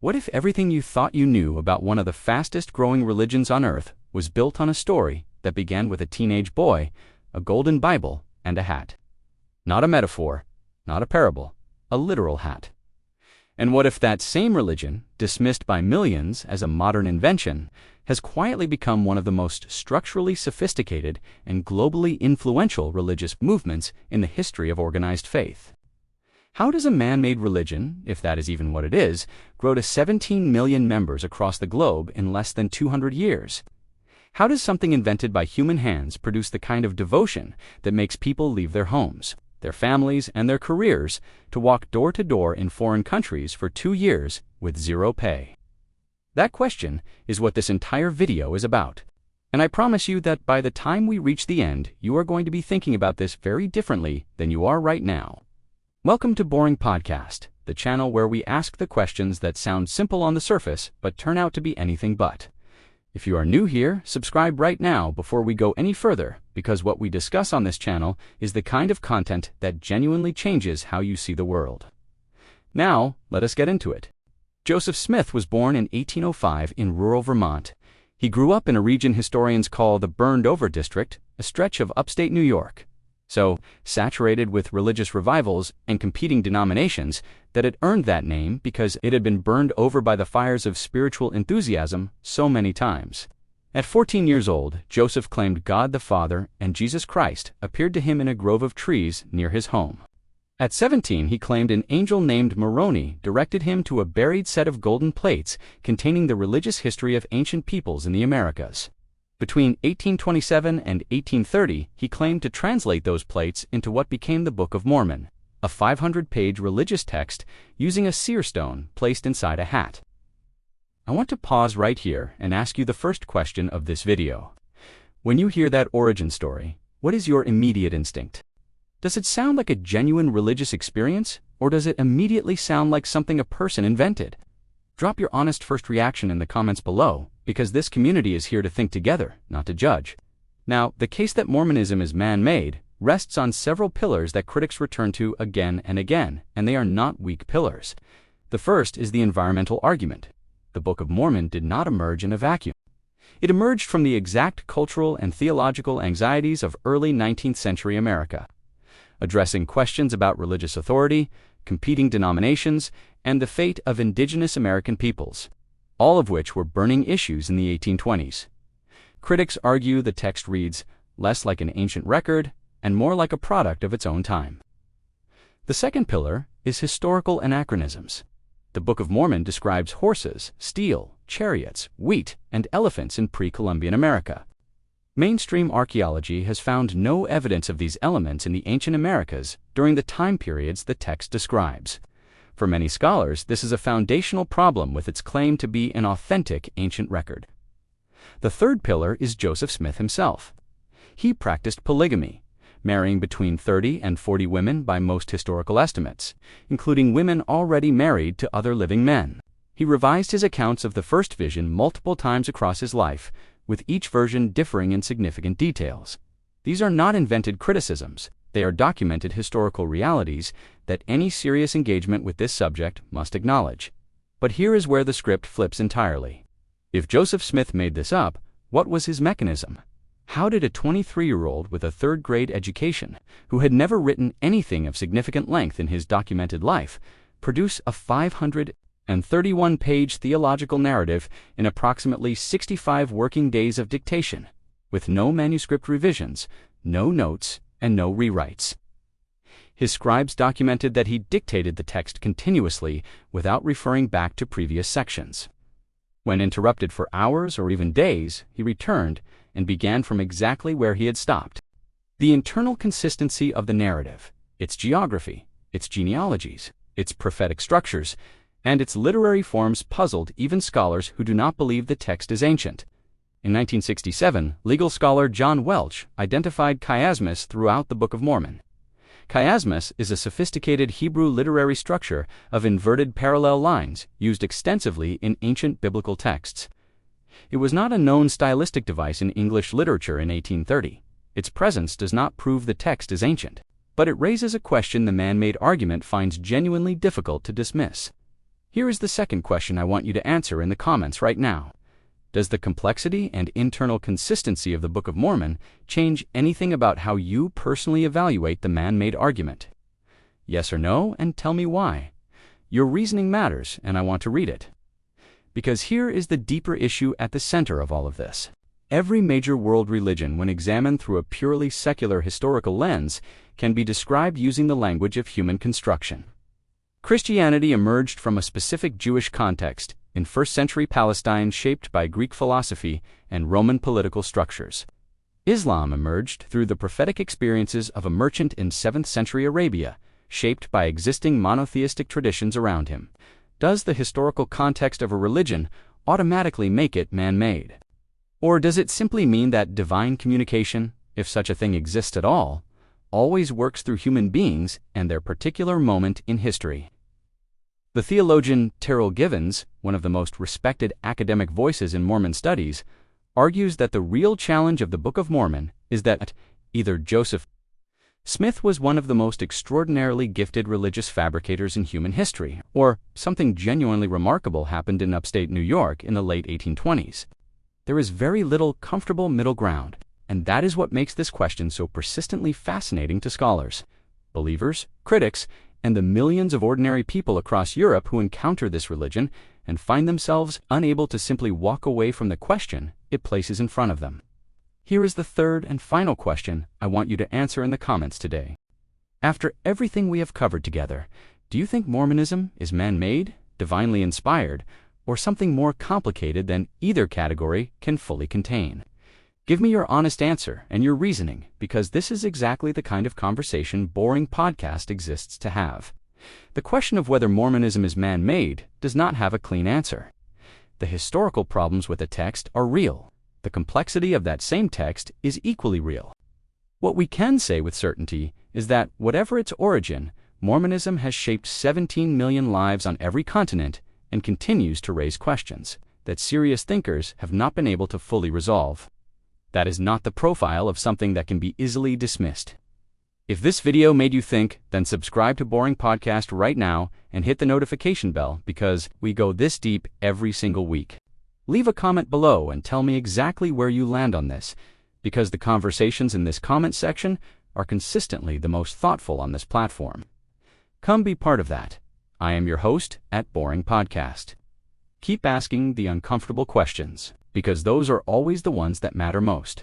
What if everything you thought you knew about one of the fastest growing religions on earth was built on a story that began with a teenage boy, a golden Bible, and a hat? Not a metaphor, not a parable, a literal hat. And what if that same religion, dismissed by millions as a modern invention, has quietly become one of the most structurally sophisticated and globally influential religious movements in the history of organized faith? How does a man-made religion, if that is even what it is, grow to 17 million members across the globe in less than 200 years? How does something invented by human hands produce the kind of devotion that makes people leave their homes, their families, and their careers to walk door to door in foreign countries for 2 years with zero pay? That question is what this entire video is about. And I promise you that by the time we reach the end, you are going to be thinking about this very differently than you are right now. Welcome to Boring Podcast, the channel where we ask the questions that sound simple on the surface but turn out to be anything but. If you are new here, subscribe right now before we go any further, because what we discuss on this channel is the kind of content that genuinely changes how you see the world. Now, let us get into it. Joseph Smith was born in 1805 in rural Vermont. He grew up in a region historians call the Burned Over District, a stretch of upstate New York. So saturated with religious revivals and competing denominations that it earned that name because it had been burned over by the fires of spiritual enthusiasm so many times. At 14 years old, Joseph claimed God the Father and Jesus Christ appeared to him in a grove of trees near his home. At 17, he claimed an angel named Moroni directed him to a buried set of golden plates containing the religious history of ancient peoples in the Americas. Between 1827 and 1830, he claimed to translate those plates into what became the Book of Mormon, a 500-page religious text using a seer stone placed inside a hat. I want to pause right here and ask you the first question of this video. When you hear that origin story, what is your immediate instinct? Does it sound like a genuine religious experience, or does it immediately sound like something a person invented? Drop your honest first reaction in the comments below, because this community is here to think together, not to judge. Now, the case that Mormonism is man-made rests on several pillars that critics return to again and again, and they are not weak pillars. The first is the environmental argument. The Book of Mormon did not emerge in a vacuum. It emerged from the exact cultural and theological anxieties of early 19th century America, addressing questions about religious authority, competing denominations, and the fate of indigenous American peoples, all of which were burning issues in the 1820s. Critics argue the text reads less like an ancient record and more like a product of its own time. The second pillar is historical anachronisms. The Book of Mormon describes horses, steel, chariots, wheat, and elephants in pre-Columbian America. Mainstream archaeology has found no evidence of these elements in the ancient Americas during the time periods the text describes. For many scholars, this is a foundational problem with its claim to be an authentic ancient record. The third pillar is Joseph Smith himself. He practiced polygamy, marrying between 30 and 40 women by most historical estimates, including women already married to other living men. He revised his accounts of the first vision multiple times across his life, with each version differing in significant details. These are not invented criticisms. They are documented historical realities that any serious engagement with this subject must acknowledge. But here is where the script flips entirely. If Joseph Smith made this up, what was his mechanism? How did a 23-year-old with a third-grade education, who had never written anything of significant length in his documented life, produce a 531-page theological narrative in approximately 65 working days of dictation, with no manuscript revisions, no notes, and no rewrites? His scribes documented that he dictated the text continuously without referring back to previous sections. When interrupted for hours or even days, he returned and began from exactly where he had stopped. The internal consistency of the narrative, its geography, its genealogies, its prophetic structures, and its literary forms puzzled even scholars who do not believe the text is ancient. In 1967, legal scholar John Welch identified chiasmus throughout the Book of Mormon. Chiasmus is a sophisticated Hebrew literary structure of inverted parallel lines used extensively in ancient biblical texts. It was not a known stylistic device in English literature in 1830. Its presence does not prove the text is ancient, but it raises a question the man-made argument finds genuinely difficult to dismiss. Here is the second question I want you to answer in the comments right now. Does the complexity and internal consistency of the Book of Mormon change anything about how you personally evaluate the man-made argument? Yes or no, and tell me why. Your reasoning matters, and I want to read it. Because here is the deeper issue at the center of all of this. Every major world religion, when examined through a purely secular historical lens, can be described using the language of human construction. Christianity emerged from a specific Jewish context in first-century Palestine shaped by Greek philosophy and Roman political structures. Islam emerged through the prophetic experiences of a merchant in 7th-century Arabia, shaped by existing monotheistic traditions around him. Does the historical context of a religion automatically make it man-made? Or does it simply mean that divine communication, if such a thing exists at all, always works through human beings and their particular moment in history? The theologian Terrell Givens, one of the most respected academic voices in Mormon studies, argues that the real challenge of the Book of Mormon is that either Joseph Smith was one of the most extraordinarily gifted religious fabricators in human history, or something genuinely remarkable happened in upstate New York in the late 1820s. There is very little comfortable middle ground, and that is what makes this question so persistently fascinating to scholars, believers, critics, and the millions of ordinary people across Europe who encounter this religion and find themselves unable to simply walk away from the question it places in front of them. Here is the third and final question I want you to answer in the comments today. After everything we have covered together, do you think Mormonism is man-made, divinely inspired, or something more complicated than either category can fully contain? Give me your honest answer and your reasoning, because this is exactly the kind of conversation Boring Podcast exists to have. The question of whether Mormonism is man-made does not have a clean answer. The historical problems with the text are real. The complexity of that same text is equally real. What we can say with certainty is that, whatever its origin, Mormonism has shaped 17 million lives on every continent and continues to raise questions that serious thinkers have not been able to fully resolve. That is not the profile of something that can be easily dismissed. If this video made you think, then subscribe to Boring Podcast right now and hit the notification bell, because we go this deep every single week. Leave a comment below and tell me exactly where you land on this, because the conversations in this comment section are consistently the most thoughtful on this platform. Come be part of that. I am your host at Boring Podcast. Keep asking the uncomfortable questions, because those are always the ones that matter most.